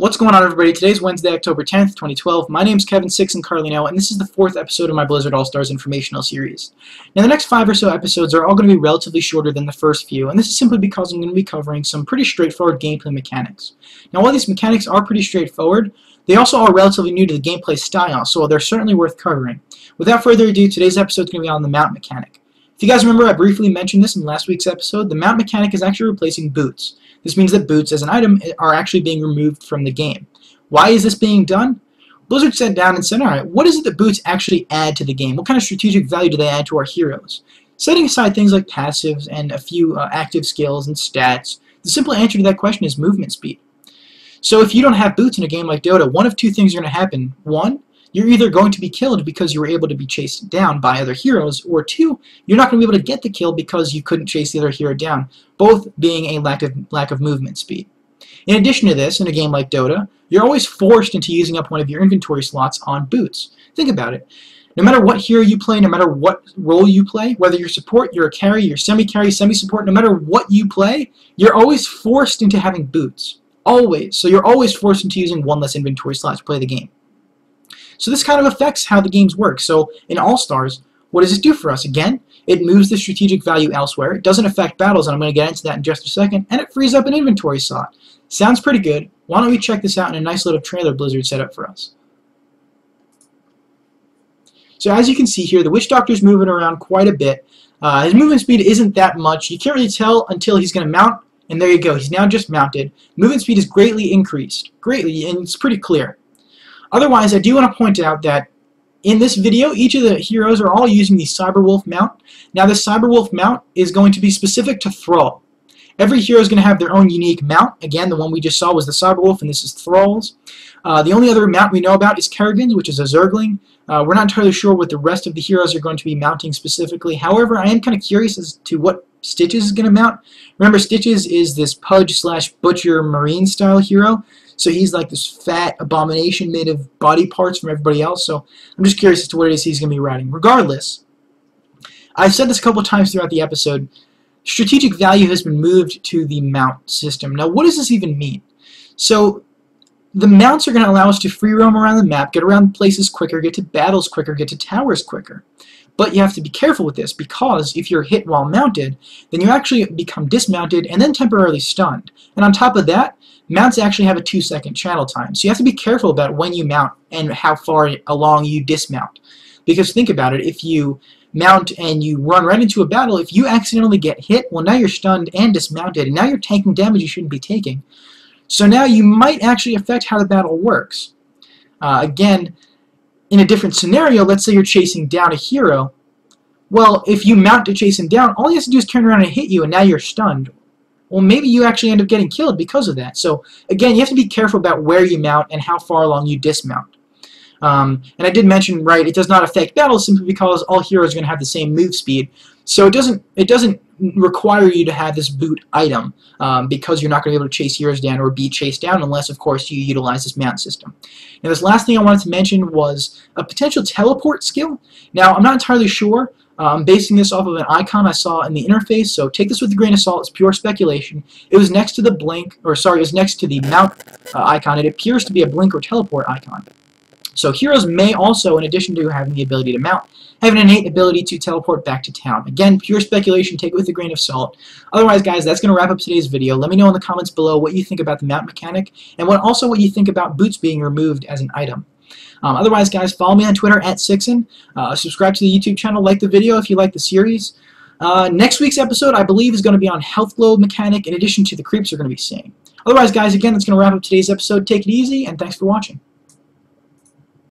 What's going on, everybody? Today's Wednesday, October 10th, 2012. My name's Kevin Sixen Carlino, and this is the 4th episode of my Blizzard All-Stars Informational Series. Now, the next 5 or so episodes are all going to be relatively shorter than the first few, and this is simply because I'm going to be covering some pretty straightforward gameplay mechanics. Now, while these mechanics are pretty straightforward, they also are relatively new to the gameplay style, so they're certainly worth covering. Without further ado, today's episode is going to be on the mount mechanic. If you guys remember, I briefly mentioned this in last week's episode. The mount mechanic is actually replacing boots. This means that boots as an item are actually being removed from the game. Why is this being done? Blizzard sat down and said, alright, what is it that boots actually add to the game? What kind of strategic value do they add to our heroes? Setting aside things like passives and a few active skills and stats, the simple answer to that question is movement speed. So if you don't have boots in a game like Dota, one of two things are going to happen. One, you're either going to be killed because you were able to be chased down by other heroes, or two, you're not going to be able to get the kill because you couldn't chase the other hero down, both being a lack of movement speed. In addition to this, in a game like Dota, you're always forced into using up one of your inventory slots on boots. Think about it. No matter what hero you play, no matter what role you play, whether you're support, you're a carry, you're semi-carry, semi-support, no matter what you play, you're always forced into having boots. Always. So you're always forced into using one less inventory slot to play the game. So this kind of affects how the games work. So in All-Stars, what does this do for us? Again, it moves the strategic value elsewhere. It doesn't affect battles, and I'm going to get into that in just a second, and it frees up an inventory slot. Sounds pretty good. Why don't we check this out in a nice little trailer Blizzard set up for us. So as you can see here, the Witch Doctor's moving around quite a bit. His movement speed isn't that much. You can't really tell until he's going to mount, and there you go. He's now just mounted. Movement speed is greatly increased. Greatly, and it's pretty clear. Otherwise, I do want to point out that in this video, each of the heroes are all using the Cyberwolf mount. Now, the Cyberwolf mount is going to be specific to Thrall. Every hero is going to have their own unique mount. Again, the one we just saw was the Cyberwolf, and this is Thrall's. The only other mount we know about is Kerrigan's, which is a Zergling. We're not entirely sure what the rest of the heroes are going to be mounting specifically. However, I am kind of curious as to what Stitches is going to mount. Remember, Stitches is this Pudge/Butcher Marine style hero. So he's like this fat abomination made of body parts from everybody else. So I'm just curious as to what it is he's going to be riding. Regardless, I've said this a couple of times throughout the episode. Strategic value has been moved to the mount system. Now, what does this even mean? So the mounts are going to allow us to free roam around the map, get around places quicker, get to battles quicker, get to towers quicker. But you have to be careful with this, because if you're hit while mounted, then you actually become dismounted and then temporarily stunned. And on top of that, mounts actually have a 2-second channel time. So you have to be careful about when you mount and how far along you dismount. Because think about it, if you mount and you run right into a battle, if you accidentally get hit, well, now you're stunned and dismounted, and now you're taking damage you shouldn't be taking. So now you might actually affect how the battle works. Again, in a different scenario, let's say you're chasing down a hero. Well, if you mount to chase him down, all he has to do is turn around and hit you, and now you're stunned. Well, maybe you actually end up getting killed because of that. So, again, you have to be careful about where you mount and how far along you dismount. And I did mention, right, it does not affect battles simply because all heroes are going to have the same move speed. So it doesn't require you to have this boot item because you're not going to be able to chase heroes down or be chased down unless, of course, you utilize this mount system. Now, this last thing I wanted to mention was a potential teleport skill. Now, I'm not entirely sure. I'm basing this off of an icon I saw in the interface, so take this with a grain of salt. It's pure speculation. It was next to the blink, or sorry, it was next to the mount icon. It appears to be a blink or teleport icon. So heroes may also, in addition to having the ability to mount, have an innate ability to teleport back to town. Again, pure speculation, take it with a grain of salt. Otherwise, guys, that's going to wrap up today's video. Let me know in the comments below what you think about the mount mechanic, and also what you think about boots being removed as an item. Otherwise, guys, follow me on Twitter @Sixen. Subscribe to the YouTube channel, like the video if you like the series. Next week's episode, I believe, is going to be on Health Globe mechanic in addition to the creeps we're going to be seeing. Otherwise, guys, again, that's going to wrap up today's episode. Take it easy, and thanks for watching.